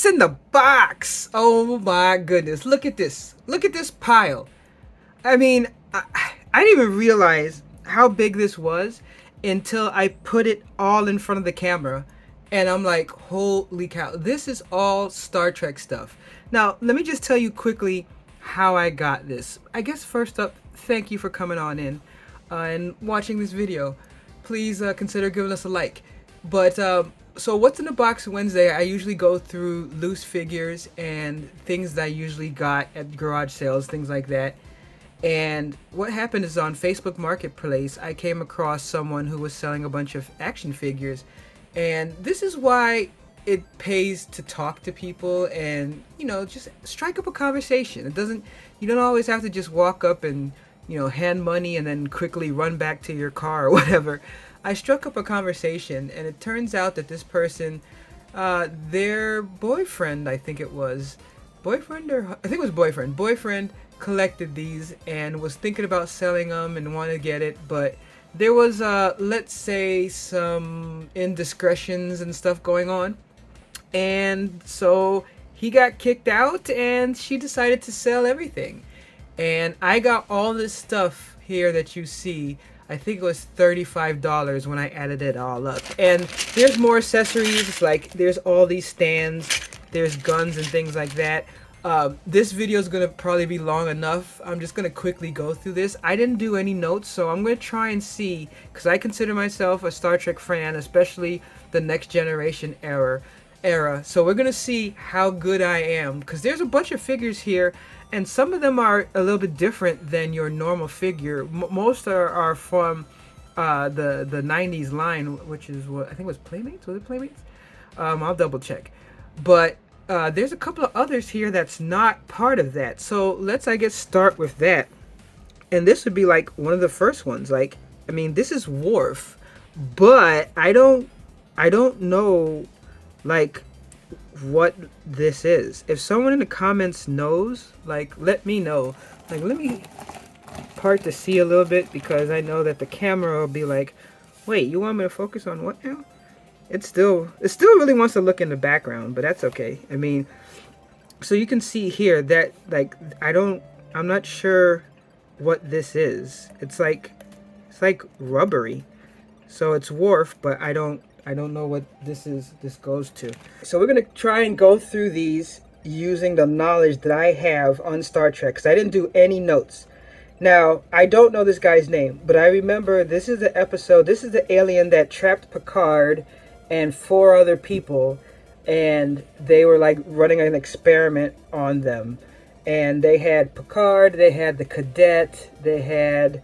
What's in the box? Oh my goodness. Look at this. Look at this pile. I mean, I didn't even realize how big this was until I put it all in front of the camera. And I'm like, holy cow, this is all Star Trek stuff. Now, let me just tell you quickly how I got this. I guess first up, thank you for coming on in and watching this video. Please consider giving us a like. But so what's in the box Wednesday, I usually go through loose figures and things that I usually got at garage sales, things like that. And what happened is on Facebook Marketplace, I came across someone who was selling a bunch of action figures. And this is why it pays to talk to people and, you know, just strike up a conversation. You don't always have to just walk up and, you know, hand money and then quickly run back to your car or whatever. I struck up a conversation, and it turns out that this person, their boyfriend, I think it was, boyfriend collected these and was thinking about selling them and wanted to get it, but there was, let's say, some indiscretions and stuff going on, and so he got kicked out, and she decided to sell everything. And I got all this stuff here that you see. I think it was $35 when I added it all up. And there's more accessories, like there's all these stands, there's guns and things like that. This video is going to probably be long enough. I'm just going to quickly go through this. I didn't do any notes, so I'm going to try and see, because I consider myself a Star Trek fan, especially the Next Generation era. So we're going to see how good I am, because there's a bunch of figures here, and some of them are a little bit different than your normal figure. Most are from the 90s line, which is what I think was Playmates. Was it Playmates? I'll double check. But there's a couple of others here that's not part of that. So let's, I guess, start with that. And this would be like one of the first ones. Like, I mean, this is Worf, but I don't know, like, what this is. If someone in the comments knows, like, let me know. Like, let me part to see a little bit, because I know that the camera will be like, wait, you want me to focus on what now? It still really wants to look in the background, but that's okay. I mean, so you can see here that, like, I'm not sure what this is. It's like rubbery. So it's Worf, but I don't know what this goes to. So we're gonna try and go through these using the knowledge that I have on Star Trek, because I didn't do any notes. Now, I don't know this guy's name, but I remember this is the episode, this is the alien that trapped Picard and 4 other people, and they were like running an experiment on them. And they had Picard, they had the cadet, they had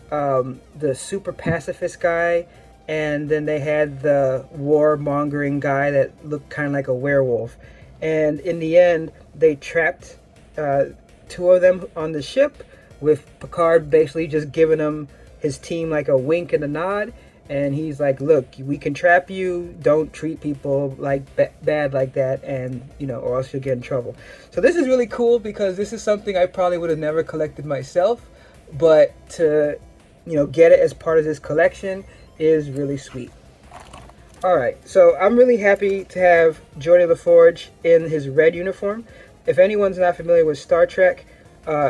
the super pacifist guy, and then they had the warmongering guy that looked kind of like a werewolf. And in the end, they trapped 2 of them on the ship, with Picard basically just giving them his team like a wink and a nod. And he's like, look, we can trap you. Don't treat people like bad like that, and, you know, or else you'll get in trouble. So this is really cool, because this is something I probably would have never collected myself. But to, you know, get it as part of this collection is really sweet. Alright, so I'm really happy to have Geordi LaForge in his red uniform. If anyone's not familiar with Star Trek,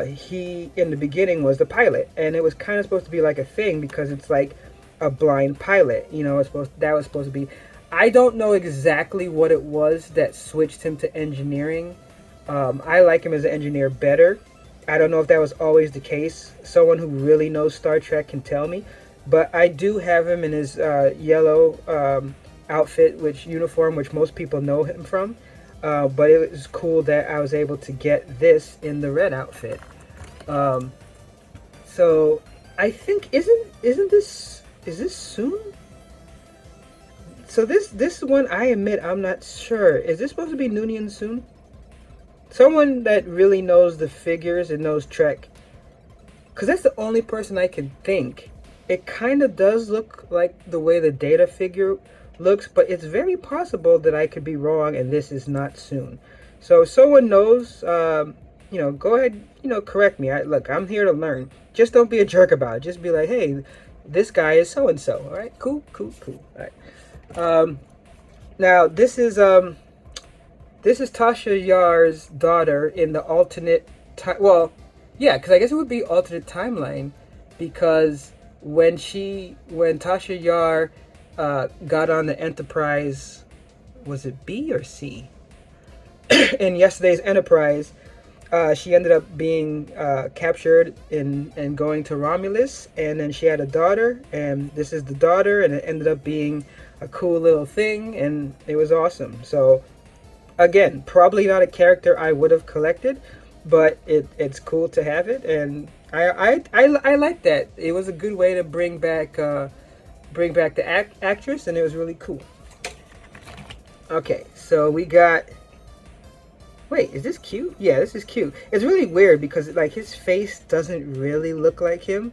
he, in the beginning, was the pilot. And it was kind of supposed to be like a thing, because it's like a blind pilot. You know, that was supposed to be... I don't know exactly what it was that switched him to engineering. I like him as an engineer better. I don't know if that was always the case. Someone who really knows Star Trek can tell me. But I do have him in his yellow outfit, uniform, which most people know him from. But it was cool that I was able to get this in the red outfit. So I think is this soon? So this one, I admit, I'm not sure. Is this supposed to be Noonien soon? Someone that really knows the figures and knows Trek, because that's the only person I can think. It kind of does look like the way the Data figure looks, but it's very possible that I could be wrong and this is not soon. So if someone knows, you know, go ahead, you know, correct me. Look, I'm here to learn. Just don't be a jerk about it. Just be like, hey, this guy is so-and-so. All right, cool. All right. Now, this is, This is Tasha Yar's daughter in the alternate time. Well, yeah, because I guess it would be alternate timeline because when Tasha Yar got on the Enterprise, was it B or C? In yesterday's Enterprise, she ended up being captured and going to Romulus, and then she had a daughter, and this is the daughter, and it ended up being a cool little thing, and it was awesome. So again, probably not a character I would have collected, but it's cool to have it, and I like that. It was a good way to bring back the actress, and it was really cool. Okay, so we got. Wait, is this cute? Yeah, this is cute. It's really weird because like his face doesn't really look like him.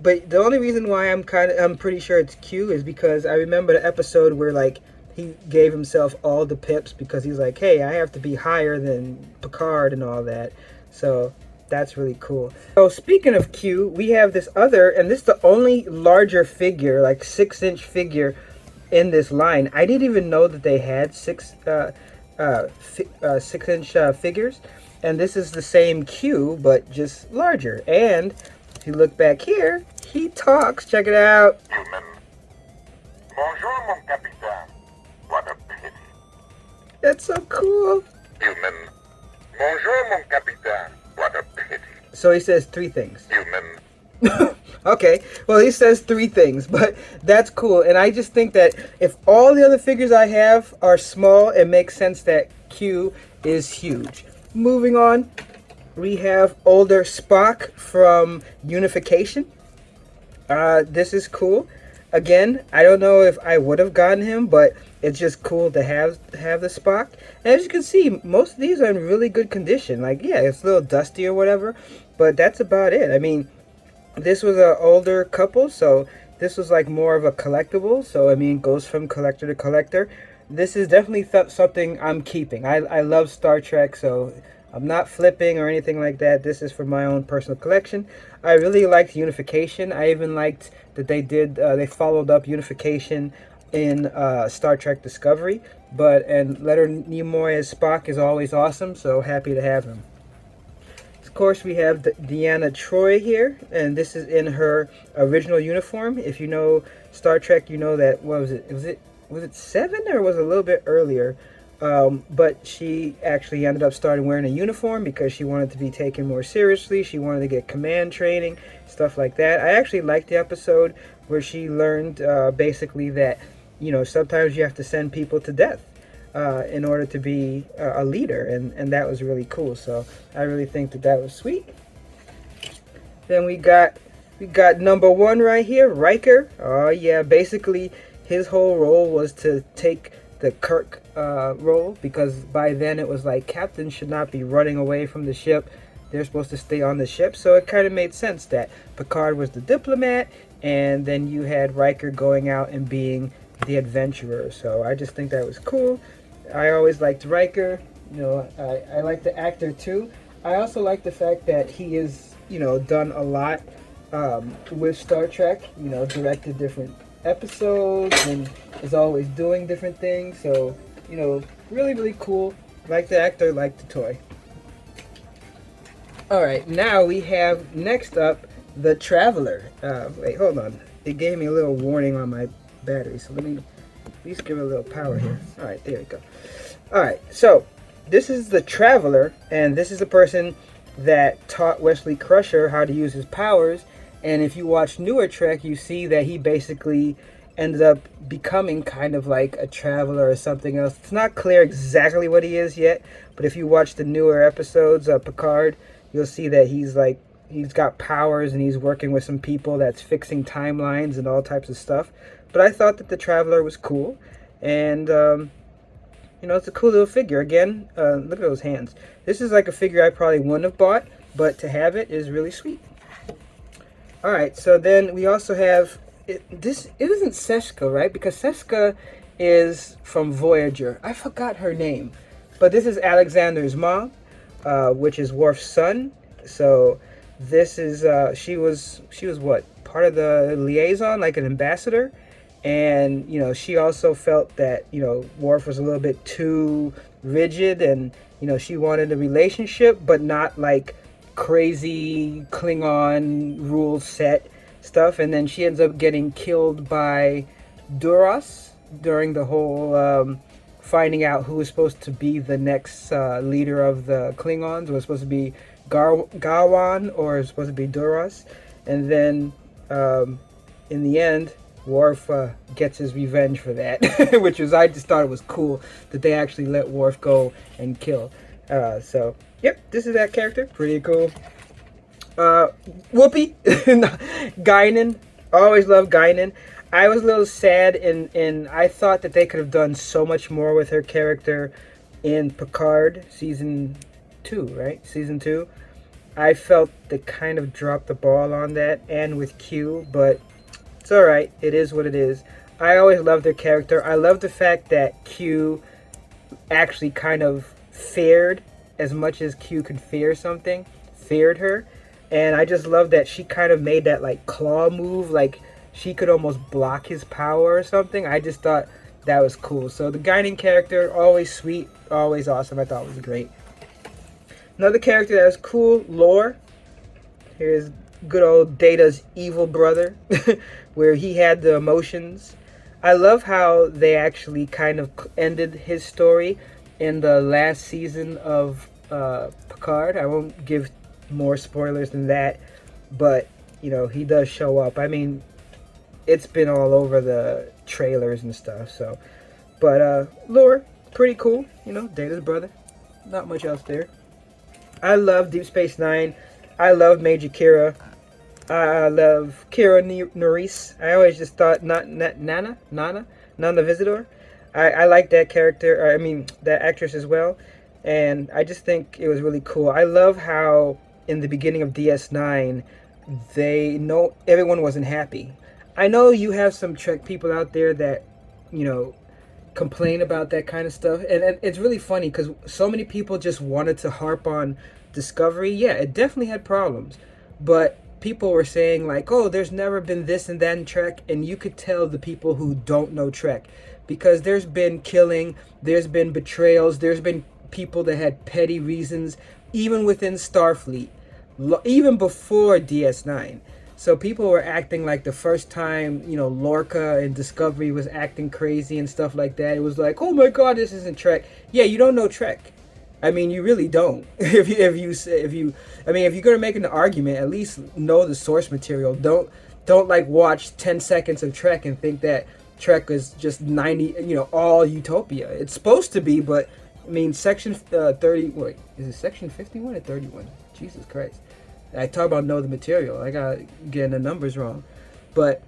But the only reason why I'm pretty sure it's Q is because I remember the episode where like he gave himself all the pips because he's like, hey, I have to be higher than Picard and all that. So that's really cool. So speaking of Q, we have this other, and this is the only larger figure, like 6-inch figure in this line. I didn't even know that they had 6-inch figures, and this is the same Q but just larger. And if you look back here, he talks. Check it out. Human. Bonjour, mon capitaine. What a pity. That's so cool. Human. Bonjour, mon capitaine. What a pity. So he says 3 things. Human. Okay, well he says 3 things, but that's cool. And I just think that if all the other figures I have are small, it makes sense that Q is huge. Moving on, we have older Spock from Unification. This is cool. Again, I don't know if I would have gotten him, but it's just cool to have the Spock. And as you can see, most of these are in really good condition. Like, yeah, it's a little dusty or whatever, but that's about it. I mean, this was an older couple, so this was like more of a collectible. So, I mean, goes from collector to collector. This is definitely something I'm keeping. I love Star Trek, so I'm not flipping or anything like that. This is for my own personal collection. I really liked Unification. I even liked that they followed up Unification in Star Trek Discovery. And Leonard Nimoy as Spock is always awesome, so happy to have him. Of course, we have Deanna Troi here, and this is in her original uniform. If you know Star Trek, you know that, what was it? Was it 7 or was it a little bit earlier? But she actually ended up starting wearing a uniform because she wanted to be taken more seriously. She wanted to get command training, stuff like that. I actually liked the episode where she learned basically that, you know, sometimes you have to send people to death in order to be a leader, and that was really cool. So I really think that was sweet. Then we got number 1 right here, Riker. Oh yeah, basically his whole role was to take the Kirk role, because by then it was like captains should not be running away from the ship. They're supposed to stay on the ship. So it kind of made sense that Picard was the diplomat, and then you had Riker going out and being the adventurer. So I just think that was cool. I always liked Riker. You know, I like the actor too. I also like the fact that he is, you know, done a lot with Star Trek. You know, directed different episodes and is always doing different things. So, you know, really, really cool. Like the actor, like the toy. Alright, now we have next up the Traveler. Wait, hold on. It gave me a little warning on my battery, so let me at least give it a little power here. Alright, there we go. Alright, so this is the Traveler, and this is the person that taught Wesley Crusher how to use his powers. And if you watch newer Trek, you see that he basically ended up becoming kind of like a traveler or something else. It's not clear exactly what he is yet, but if you watch the newer episodes of Picard, you'll see that he's got powers and he's working with some people that's fixing timelines and all types of stuff. But I thought that the Traveler was cool, and you know, it's a cool little figure. Again, look at those hands. This is like a figure I probably wouldn't have bought, but to have it is really sweet. Alright, so then we also have, it isn't Seska, right? Because Seska is from Voyager. I forgot her name. But this is Alexander's mom, which is Worf's son. So this is, she was what? Part of the liaison, like an ambassador. And, you know, she also felt that, you know, Worf was a little bit too rigid, and she wanted a relationship, but not like crazy Klingon rule set stuff. And then she ends up getting killed by Duras during the whole finding out who was supposed to be the next leader of the Klingons. Was supposed to be Gawan, or it was supposed to be Duras. And then in the end, Worf gets his revenge for that, which was, I just thought it was cool that they actually let Worf go and kill. So, yep, this is that character. Pretty cool. Whoopi, Guinan. Always loved Guinan. I was a little sad, and I thought that they could have done so much more with her character in Picard season 2, right? Season 2. I felt they kind of dropped the ball on that, and with Q, but it's alright. It is what it is. I always loved their character. I love the fact that Q actually kind of feared, as much as Q could fear something, feared her. And I just love that she kind of made that like claw move, like she could almost block his power or something. I just thought that was cool. So the Guinan character, always sweet, always awesome. I thought it was great. Another character that was cool, Lore. Here's good old Data's evil brother, where he had the emotions. I love how they actually kind of ended his story in the last season of Picard. I won't give more spoilers than that, but he does show up. I mean, it's been all over the trailers and stuff. So, but Lore, pretty cool. Data's brother. Not much else there. I love Deep Space Nine. I love Major Kira. I love Kira Nerys. I always just thought Nana the Visitor. I like that character. I mean, that actress as well. And I just think it was really cool. I love how in the beginning of DS9, they know everyone wasn't happy. I know you have some Trek people out there that, complain about that kind of stuff. And it's really funny because so many people just wanted to harp on Discovery. Yeah, it definitely had problems. But people were saying like, oh, there's never been this and that in Trek. And you could tell the people who don't know Trek. Because there's been killing, there's been betrayals, there's been people that had petty reasons, even within Starfleet, even before DS9. So people were acting like the first time, Lorca and Discovery was acting crazy and stuff like that. It was like, oh my God, this isn't Trek. Yeah, you don't know Trek. I mean, you really don't. If you're gonna make an argument, at least know the source material. Don't like watch 10 seconds of Trek and think that Trek is just 90, all utopia. It's supposed to be, but I mean, section 30. Wait, is it section 51 or 31? Jesus Christ. I talk about know the material. I got getting the numbers wrong. But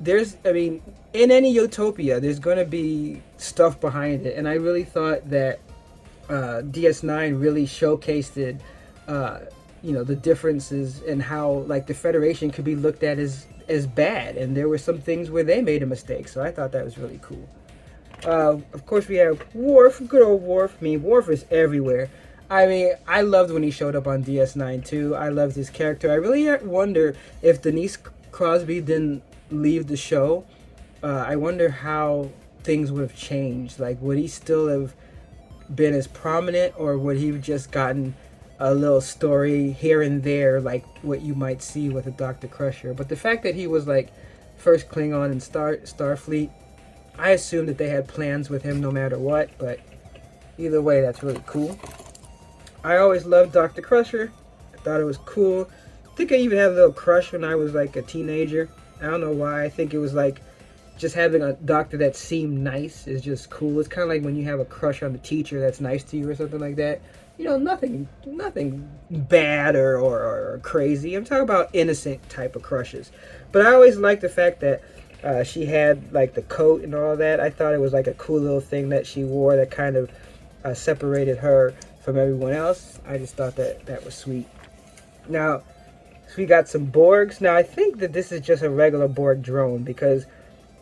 in any utopia, there's going to be stuff behind it. And I really thought that DS9 really showcased it, the differences and how, like, the Federation could be looked at as bad. And there were some things where they made a mistake. So I thought that was really cool. Of course, we have Worf, good old Worf. I mean, Worf is everywhere. I mean, I loved when he showed up on DS9 too. I loved his character. I really wonder if Denise Crosby didn't leave the show. I wonder how things would have changed. Like, would he still have been as prominent, or would he have just gotten a little story here and there, like what you might see with a Dr. Crusher? But the fact that he was like first Klingon in Starfleet, I assumed that they had plans with him no matter what. But either way, that's really cool. I always loved Dr. Crusher. I thought it was cool. I think I even had a little crush when I was like a teenager. I don't know why. I think it was like just having a doctor that seemed nice is just cool. It's kind of like when you have a crush on the teacher that's nice to you or something like that. Nothing bad or crazy. I'm talking about innocent type of crushes. But I always liked the fact that she had like the coat and all that. I thought it was like a cool little thing that she wore that kind of separated her from everyone else. I just thought that was sweet. Now, so we got some Borgs. Now, I think that this is just a regular Borg drone because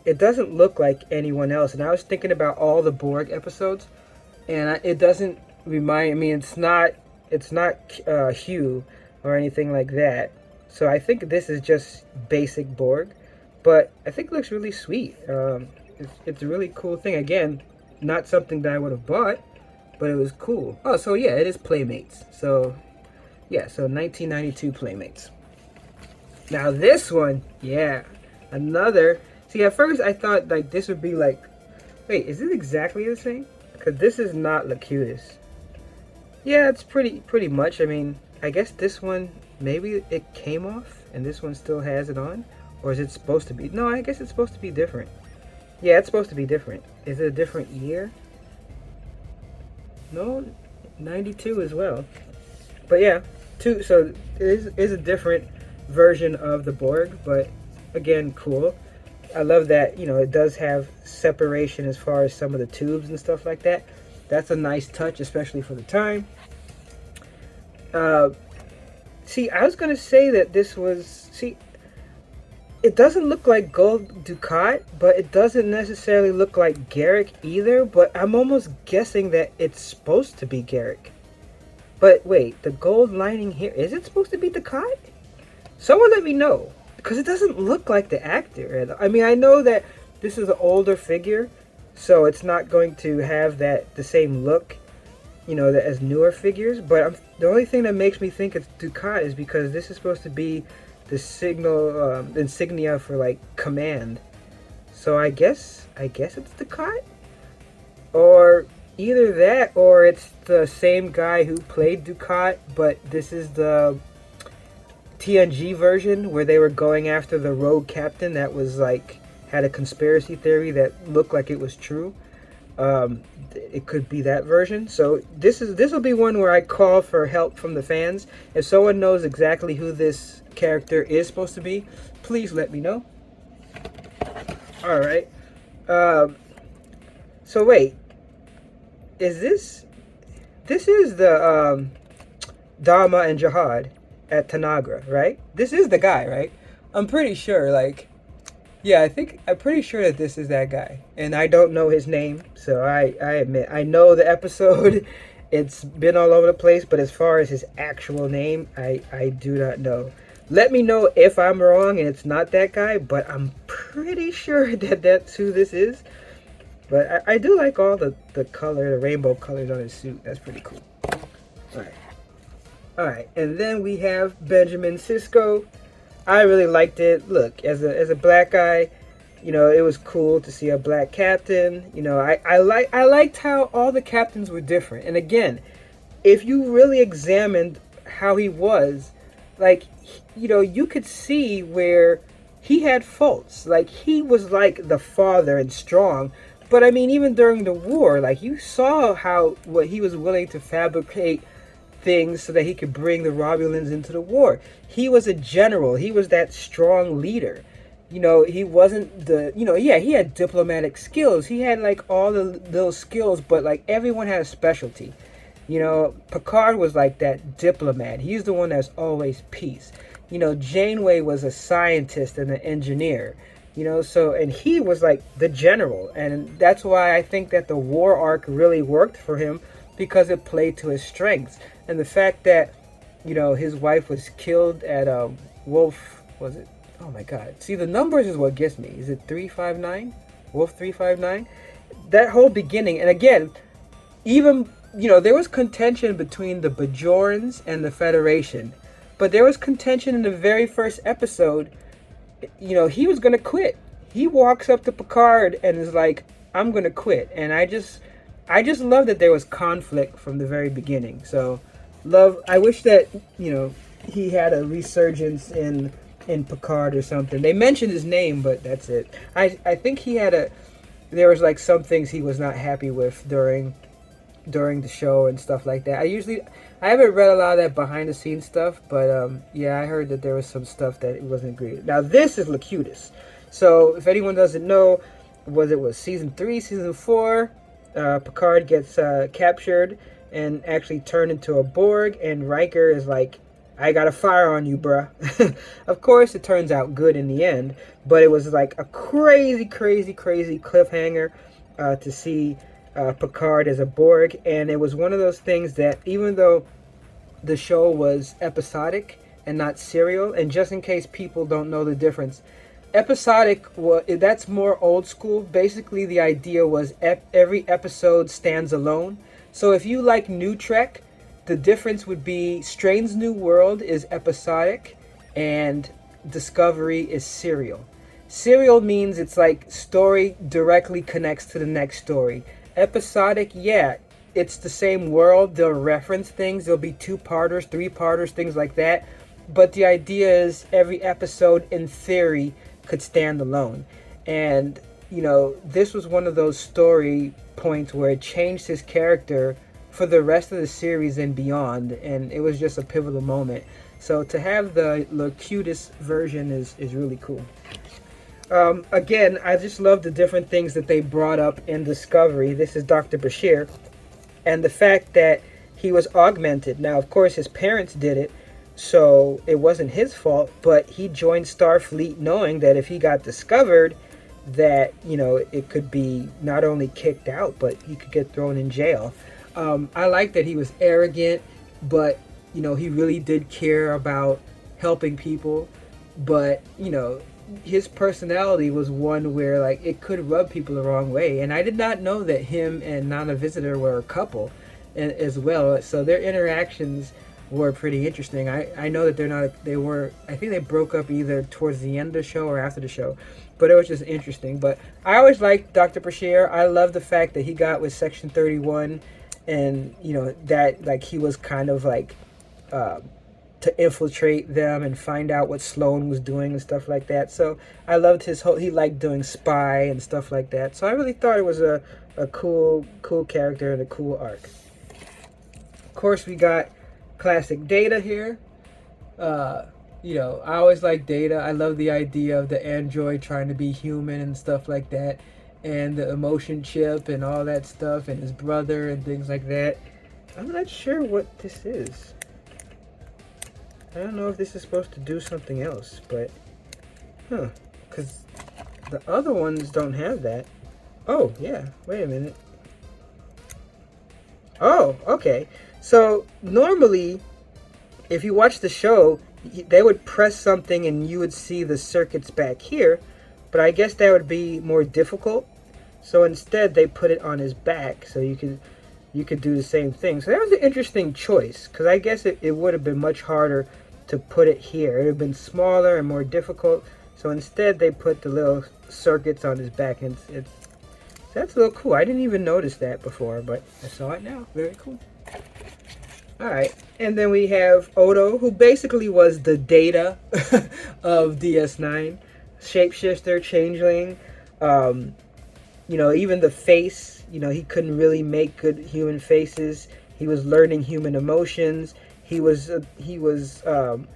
it doesn't look like anyone else. And I was thinking about all the Borg episodes, and it doesn't remind me. It's not Hugh or anything like that. So I think this is just basic Borg, but I think it looks really sweet. It's a really cool thing. Again, not something that I would have bought, but it was cool. Oh, so yeah, it is Playmates. So yeah, so 1992 Playmates. Now this one, yeah, another. See, at first I thought like this would be like, wait, is it exactly the same? Because this is not Locutus. Yeah, it's pretty much. I mean, I guess this one maybe it came off, and this one still has it on, or is it supposed to be? No, I guess it's supposed to be different. Yeah, it's supposed to be different. Is it a different year? No, 92 as well. But yeah, two. So it is a different version of the Borg, but again, cool. I love that, you know, it does have separation as far as some of the tubes and stuff like that. That's a nice touch, especially for the time. See, I was going to say that this was... See, it doesn't look like Gul Dukat, but it doesn't necessarily look like Garak either, but I'm almost guessing that it's supposed to be Garak. But wait, the gold lining here, is it supposed to be Dukat? Someone let me know. Because it doesn't look like the actor. I mean, I know that this is an older figure, so it's not going to have the same look, you know, as newer figures. But the only thing that makes me think it's Dukat is because this is supposed to be the insignia for like command. So I guess it's Dukat, or either that, or it's the same guy who played Dukat, but this is the TNG version where they were going after the rogue captain that was like had a conspiracy theory that looked like it was true. It could be that version. So this will be one where I call for help from the fans. If someone knows exactly who this character is supposed to be, please let me know. All right. So wait, is this is the Dharma and Jihad at Tanagra, right? This is the guy, right? I'm pretty sure, like, yeah, I'm pretty sure that this is that guy. And I don't know his name, so I admit, I know the episode, it's been all over the place, but as far as his actual name, I do not know. Let me know if I'm wrong and it's not that guy, but I'm pretty sure that that's who this is. But I do like all the color, the rainbow colors on his suit. That's pretty cool. Alright. Alright, and then we have Benjamin Sisko. I really liked it. Look, as a black guy, you know, it was cool to see a black captain. You know, I liked how all the captains were different. And again, if you really examined how he was, like, you know, you could see where he had faults. Like, he was like the father and strong. But I mean, even during the war, like, you saw what he was willing to fabricate things so that he could bring the Romulans into the war. He was a general. He was that strong leader. You know, he wasn't yeah, he had diplomatic skills. He had like all the little skills, but like everyone had a specialty. You know, Picard was like that diplomat. He's the one that's always peace. You know, Janeway was a scientist and an engineer. You know, so, and he was like the general. And that's why I think that the war arc really worked for him, because it played to his strengths. And the fact that, you know, his wife was killed at Wolf, was it? Oh my God. See, the numbers is what gets me. Is it 359? Wolf 359? That whole beginning. And again, even, you know, there was contention between the Bajorans and the Federation. But there was contention in the very first episode. You know, he was going to quit. He walks up to Picard and is like, I'm going to quit. And I just love that there was conflict from the very beginning. So, I wish that, you know, he had a resurgence in Picard or something. They mentioned his name, but that's it. I think there was like some things he was not happy with during the show and stuff like that. I haven't read a lot of that behind the scenes stuff, but yeah, I heard that there was some stuff that it wasn't agreed. Now this is Locutus. So if anyone doesn't know, was season 3, season 4, Picard gets captured and actually turned into a Borg, and Riker is like, I got a fire on you, bruh. Of course, it turns out good in the end, but it was like a crazy cliffhanger to see Picard as a Borg, and it was one of those things that, even though the show was episodic and not serial, and just in case people don't know the difference, episodic, that's more old school. Basically, the idea was every episode stands alone. So if you like New Trek, the difference would be Strange New World is episodic and Discovery is serial. Serial means it's like story directly connects to the next story. Episodic, yeah, it's the same world. They'll reference things. There'll be two-parters, three-parters, things like that. But the idea is every episode, in theory, could stand alone. And, you know, this was one of those story points where it changed his character for the rest of the series and beyond. And it was just a pivotal moment. So to have the Locutus version is really cool. Again, I just love the different things that they brought up in Discovery. This is Dr. Bashir. And the fact that he was augmented. Now, of course, his parents did it, so it wasn't his fault. But he joined Starfleet knowing that if he got discovered, that, you know, it could be not only kicked out, but he could get thrown in jail. I like that he was arrogant, but, you know, he really did care about helping people. But, you know, his personality was one where, like, it could rub people the wrong way. And I did not know that him and Nana Visitor were a couple as well. So their interactions were pretty interesting. I know that I think they broke up either towards the end of the show or after the show. But it was just interesting. But I always liked Dr. Bashir. I love the fact that he got with Section 31 and, you know, that, like, he was kind of like to infiltrate them and find out what Sloan was doing and stuff like that. So I loved he liked doing spy and stuff like that. So I really thought it was a cool character and a cool arc. Of course, we got classic Data here. You know, I always like Data. I love the idea of the android trying to be human and stuff like that. And the emotion chip and all that stuff and his brother and things like that. I'm not sure what this is. I don't know if this is supposed to do something else, but... because the other ones don't have that. Oh, yeah. Wait a minute. Oh, okay. So, normally, if you watch the show, they would press something and you would see the circuits back here, but I guess that would be more difficult. So instead, they put it on his back, so you could do the same thing. So that was an interesting choice, because I guess it would have been much harder to put it here. It would have been smaller and more difficult. So instead, they put the little circuits on his back, and that's a little cool. I didn't even notice that before, but I saw it now. Very cool. All right, and then we have Odo, who basically was the Data of DS9, shapeshifter, changeling. You know, even the face, you know, he couldn't really make good human faces. He was learning human emotions. He was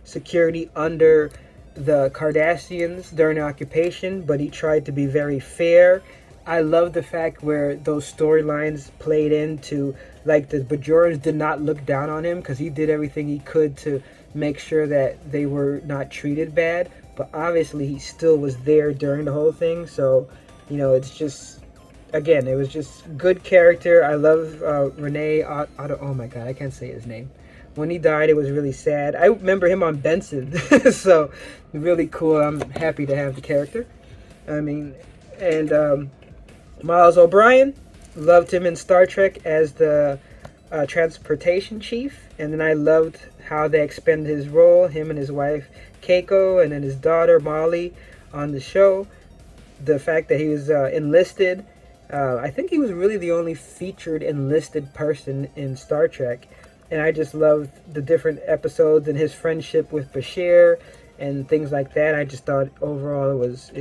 security under the Cardassians during the occupation, but he tried to be very fair. I love the fact where those storylines played into, like, the Bajorans did not look down on him because he did everything he could to make sure that they were not treated bad. But obviously he still was there during the whole thing. So, you know, it's just, again, it was just good character. I love Rene Otto. Oh my God, I can't say his name. When he died, it was really sad. I remember him on Benson. So, really cool. I'm happy to have the character. I mean, and Miles O'Brien, loved him in Star Trek as the transportation chief. And then I loved how they expanded his role, him and his wife Keiko, and then his daughter Molly on the show. The fact that he was enlisted. I think he was really the only featured enlisted person in Star Trek. And I just loved the different episodes and his friendship with Bashir and things like that. I just thought overall it was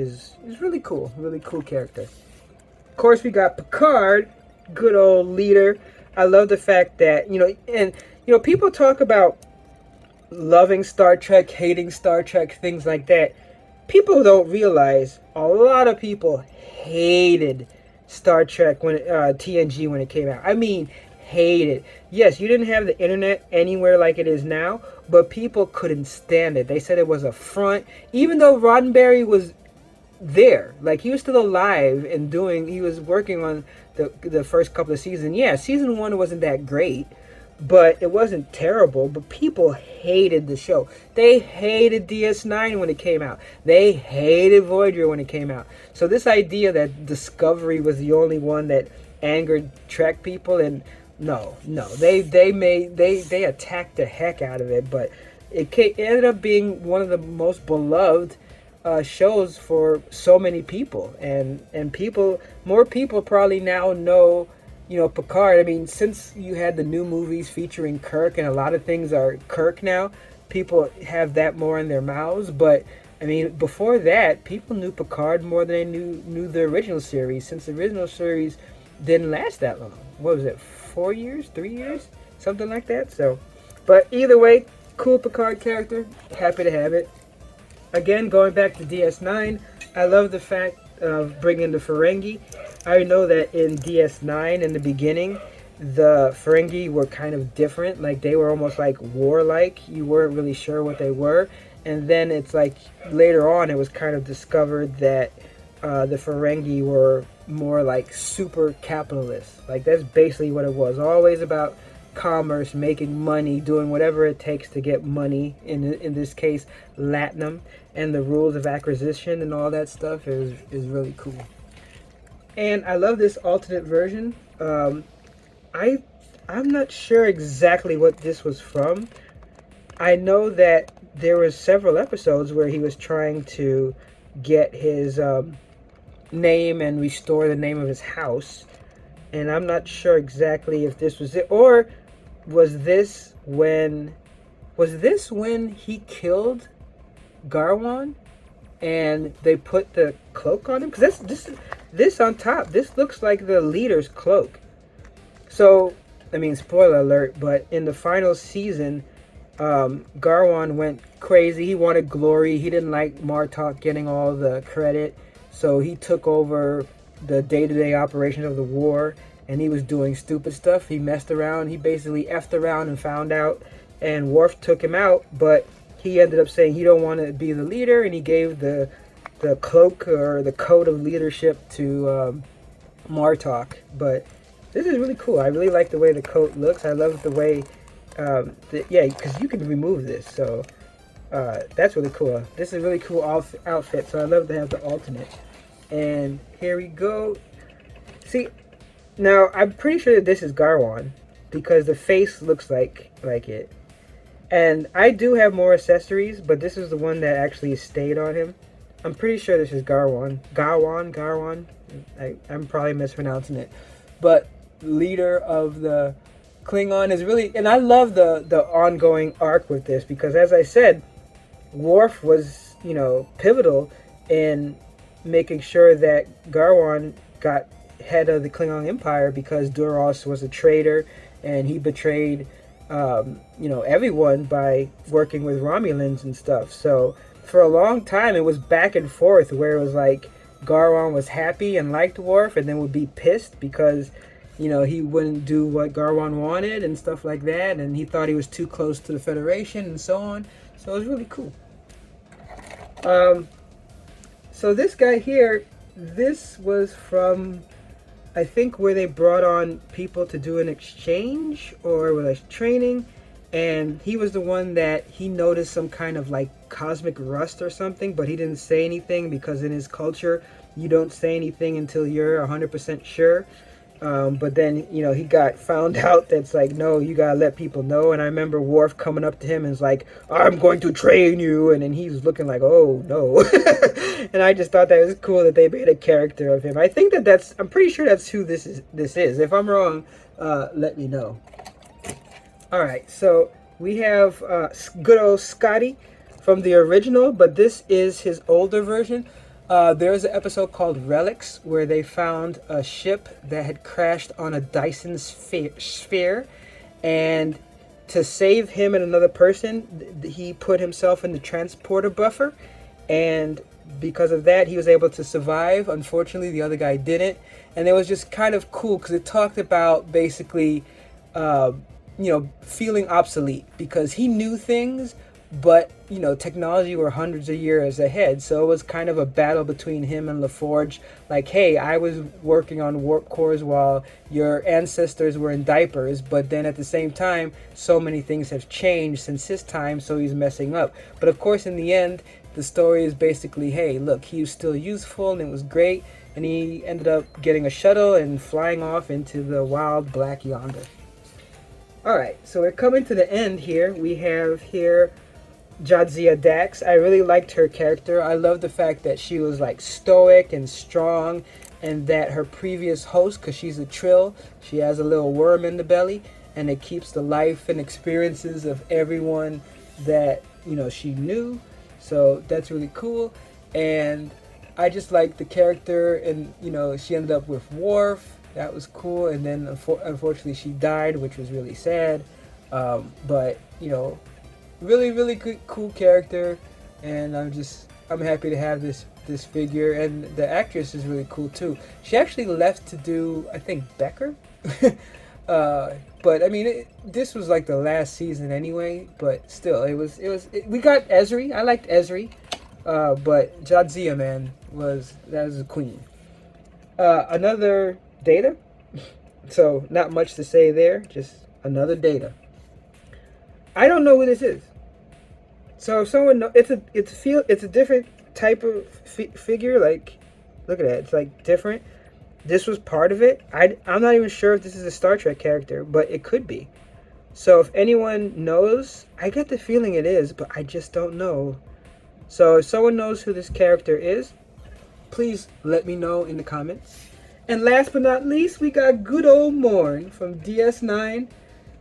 really cool. Really cool character. Of course, we got Picard, good old leader. I love the fact that, people talk about loving Star Trek, hating Star Trek, things like that. People don't realize a lot of people hated Star Trek when TNG when it came out. I mean, hated. Yes, you didn't have the internet anywhere like it is now, but people couldn't stand it. They said it was a front, even though Roddenberry was there, like he was still alive and he was working on the first couple of seasons. Yeah, season 1 wasn't that great, but it wasn't terrible. But people hated the show. They hated DS9 when it came out. They hated Voyager when it came out. So this idea that Discovery was the only one that angered Trek people, and no. They attacked the heck out of it, but it ended up being one of the most beloved shows for so many people, and more people probably now know, Picard. I mean, since you had the new movies featuring Kirk, and a lot of things are Kirk now, people have that more in their mouths. But I mean, before that, people knew Picard more than they knew the original series, since the original series didn't last that long. What was it, 4 years, 3 years, something like that? So, but either way, cool Picard character. Happy to have it. Again, going back to DS9, I love the fact of bringing the Ferengi. I know that in DS9, in the beginning, the Ferengi were kind of different. Like, they were almost like warlike. You weren't really sure what they were. And then it's like later on, it was kind of discovered that the Ferengi were more like super capitalists. Like, that's basically what it was. Always about commerce, making money, doing whatever it takes to get money. In this case, latinum, and the rules of acquisition and all that stuff is really cool. And I love this alternate version. I'm not sure exactly what this was from. I know that there was several episodes where he was trying to get his name and restore the name of his house, and I'm not sure exactly if this was it, or was this when he killed Garwan and they put the cloak on him? Because this on top, this looks like the leader's cloak. So, I mean, spoiler alert, but in the final season, Garwan went crazy. He wanted glory. He didn't like Martok getting all the credit, so he took over the day-to-day operations of the war, and he was doing stupid stuff. He messed around. He basically effed around and found out, and Worf took him out, but he ended up saying he don't want to be the leader, and he gave the cloak or the coat of leadership to Martok. But this is really cool. I really like the way the coat looks. I love the way, because you can remove this, so that's really cool. This is a really cool outfit, so I love to have the alternate. And here we go. See, now I'm pretty sure that this is Garwan, because the face looks like it. And I do have more accessories, but this is the one that actually stayed on him. I'm pretty sure this is Garwan. Garwan. I'm probably mispronouncing it. But leader of the Klingon is really... And I love the ongoing arc with this, because as I said, Worf was, pivotal in making sure that Garwan got head of the Klingon Empire, because Duras was a traitor, and he betrayed everyone by working with Romulans and stuff. So for a long time, it was back and forth, where it was like Garwan was happy and liked Worf, and then would be pissed because he wouldn't do what Garwan wanted and stuff like that, and he thought he was too close to the Federation and so on. So it was really cool. So this guy here, this was from, I think, where they brought on people to do an exchange or like training, and he was the one that he noticed some kind of like cosmic rust or something, but he didn't say anything, because in his culture you don't say anything until you're 100% sure. But then, he got found out that's like, no, you gotta let people know. And I remember Worf coming up to him and is like, I'm going to train you. And then he's looking like, oh, no. And I just thought that was cool that they made a character of him. I think I'm pretty sure that's who this is. If I'm wrong, let me know. All right, so we have good old Scotty from the original, but this is his older version. There's an episode called Relics, where they found a ship that had crashed on a Dyson sphere, and to save him and another person, he put himself in the transporter buffer, and because of that, he was able to survive. Unfortunately, the other guy didn't, and it was just kind of cool, because it talked about basically, feeling obsolete, because he knew things, but technology were hundreds of years ahead, so it was kind of a battle between him and LaForge. Like, hey, I was working on warp cores while your ancestors were in diapers, but then at the same time, so many things have changed since his time, so he's messing up. But of course, in the end, the story is basically, hey, look, he was still useful, and it was great, and he ended up getting a shuttle and flying off into the wild black yonder. Alright, so we're coming to the end here. We have here Jadzia Dax. I really liked her character. I love the fact that she was like stoic and strong, and that her previous host, because she's a Trill, she has a little worm in the belly, and it keeps the life and experiences of everyone that, you know, she knew. So that's really cool. And I just like the character, and, you know, she ended up with Worf. That was cool. And then unfortunately she died, which was really sad. But, you know, really, really good, cool character. And I'm happy to have this figure. And the actress is really cool too. She actually left to do, I think, Becker. But I mean, this was like the last season anyway. But still, we got Ezri. I liked Ezri. But Jadzia, man, was a queen. Another Data. So not much to say there. Just another Data. I don't know who this is. So if someone know, it's a different type of figure. Like, look at that. It's like different. This was part of it. I'm not even sure if this is a Star Trek character, but it could be. So if anyone knows, I get the feeling it is, but I just don't know. So if someone knows who this character is, please let me know in the comments. And last but not least, we got good old Morn from DS9.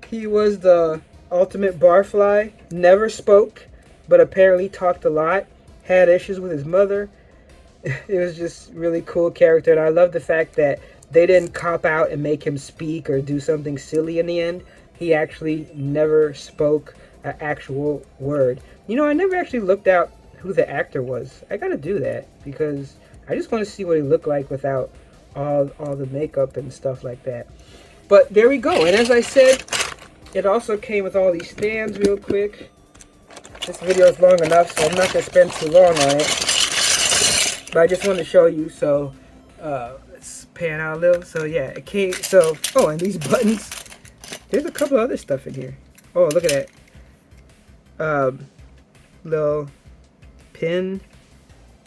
He was the ultimate barfly, never spoke, but apparently talked a lot, had issues with his mother. It was just really cool character, and I love the fact that they didn't cop out and make him speak or do something silly in the end. He actually never spoke an actual word. You know, I never actually looked out who the actor was. I gotta do that, because I just want to see what he looked like without all the makeup and stuff like that. But there we go. And as I said, it also came with all these stands real quick. This video is long enough, so I'm not going to spend too long on it. But I just wanted to show you, so let's pan out a little. So yeah, it came, so, oh, and these buttons. There's a couple other stuff in here. Oh, look at that. Little pin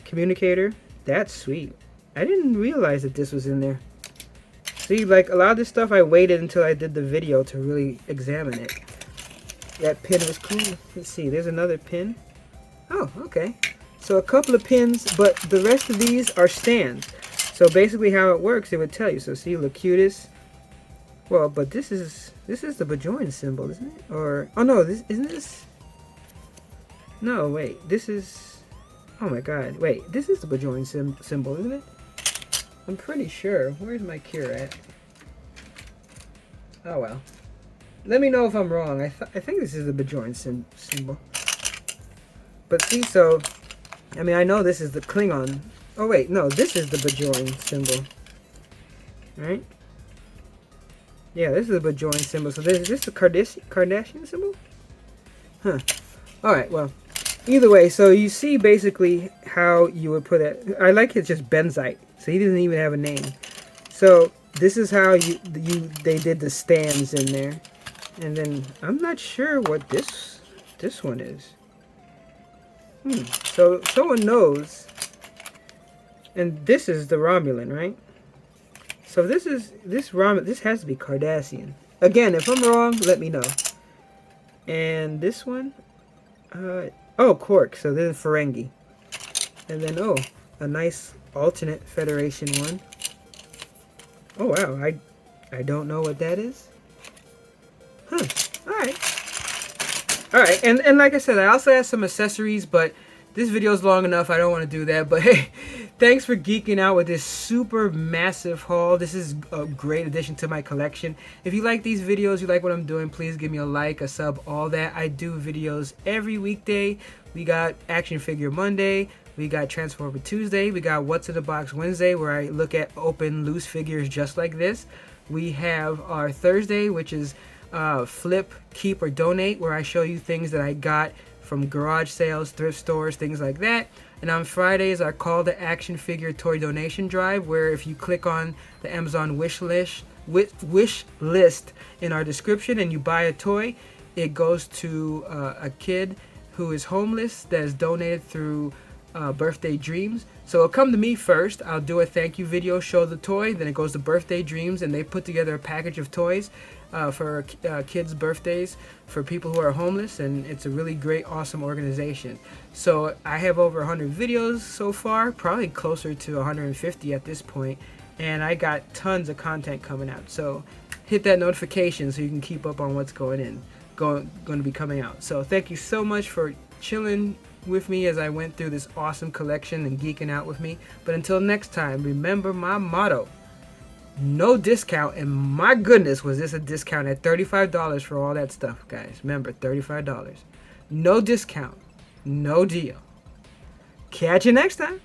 communicator. That's sweet. I didn't realize that this was in there. See, like, a lot of this stuff I waited until I did the video to really examine it. That pin was cool. Let's see, there's another pin. Oh, okay. So a couple of pins, but the rest of these are stands. So basically how it works, it would tell you. So see, Locutus. Well, but this is the Bajoran symbol, isn't it? Or, oh no, isn't this? No, wait, this is, oh my god, wait, this is the Bajoran symbol, isn't it? I'm pretty sure. Where's my cure at? Oh well. Let me know if I'm wrong. I think this is the Bajoran symbol. But see, so, I mean, I know this is the Klingon. Oh wait, no, this is the Bajoran symbol. Right? Yeah, this is the Bajoran symbol. So is this the Kardashian symbol? Huh. Alright, well, either way, so you see basically how you would put it. I like it's just Benzite. So he doesn't even have a name. So this is how they did the stands in there. And then I'm not sure what this one is. So someone knows. And this is the Romulan, right? So this has to be Cardassian. Again, if I'm wrong, let me know. And this one, oh, Quark. So then Ferengi. And then, oh, a nice alternate Federation one. Oh wow, I don't know what that is. Huh. Alright, and like I said, I also have some accessories, but this video is long enough, I don't want to do that. But hey, thanks for geeking out with this super massive haul. This is a great addition to my collection. If you like these videos, you like what I'm doing, please give me a like, a sub, all that. I do videos every weekday. We got Action Figure Monday. We got Transformer Tuesday. We got What's in the Box Wednesday, where I look at open loose figures just like this. We have our Thursday, which is Flip, Keep, or Donate, where I show you things that I got from garage sales, thrift stores, things like that. And on Fridays, our Call to Action Figure Toy Donation Drive, where if you click on the Amazon wish list in our description and you buy a toy, it goes to a kid who is homeless that is donated through Birthday Dreams. So it'll come to me first. I'll do a thank you video, show the toy, then it goes to Birthday Dreams, and they put together a package of toys for kids' birthdays for people who are homeless, and it's a really great, awesome organization. So I have over 100 videos so far, probably closer to 150 at this point, and I got tons of content coming out. So hit that notification so you can keep up on what's going to be coming out. So thank you so much for chilling with me as I went through this awesome collection and geeking out with me. But until next time, remember my motto: no discount. And my goodness, was this a discount at $35 for all that stuff, guys. Remember, $35. No discount, no deal. Catch you next time.